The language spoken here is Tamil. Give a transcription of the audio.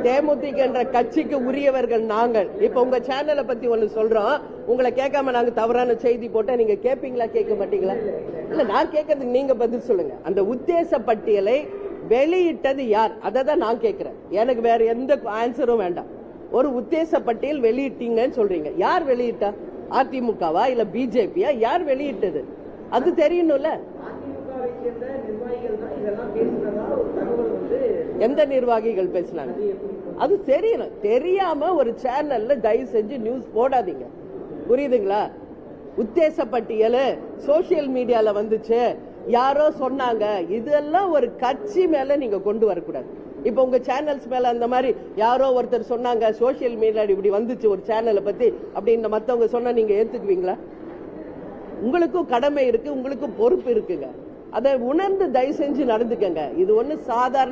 தேமுதிக என்ற கட்சிக்கு உரியவர்கள் நாங்கள். இப்ப உங்க சேனலை பத்தி ஒண்ணு சொல்றோம், உங்களை கேட்காம நாங்க தவறான செய்தி போட்டா நீங்க கேட்பீங்களா, கேட்க மாட்டீங்களா? இல்ல, நான் கேட்கறதுக்கு நீங்க பதில் சொல்லுங்க. அந்த உத்தேச பட்டியலை வெளியிட்டது யார், அதை தான் நான் கேட்கிறேன். எனக்கு வேற எந்த ஆன்சரும் வேண்டாம். ஒரு உத்தேச பட்டியல் வெளியிட்டீங்கன்னு சொல்றீங்க, யார் வெளியிட்டா? அதிமுகவா இல்ல பிஜேபியா? யார் வெளியிட்டது அது தெரியணும்ல. எந்த நிர்வாகிகள் பேசினாங்க அது தெரியணும். தெரியாம ஒரு சேனல்ல தயவு செஞ்சு நியூஸ் போடாதீங்க, புரியுதுங்களா? உத்தேச பட்டியல் சோசியல் மீடியால வந்துச்சு, யாரோ சொன்னாங்க, இதெல்லாம் ஒரு கட்சி மேல நீங்க கொண்டு வரக்கூடாது. இப்ப உங்க சேனல்ஸ் மேல அந்த மாதிரி யாரோ ஒருத்தர் சொன்னாங்க, சோசியல் மீடியா இப்படி வந்துச்சு ஒரு சேனலை பத்தி அப்படின்னு மத்தவங்க சொன்னா நீங்க ஏத்துக்குவீங்களா? உங்களுக்கும் கடமை இருக்கு, உங்களுக்கும் பொறுப்பு இருக்குங்க. அதை உணர்ந்து தயவு செஞ்சு நடந்துக்கங்க. இது ஒண்ணு சாதாரண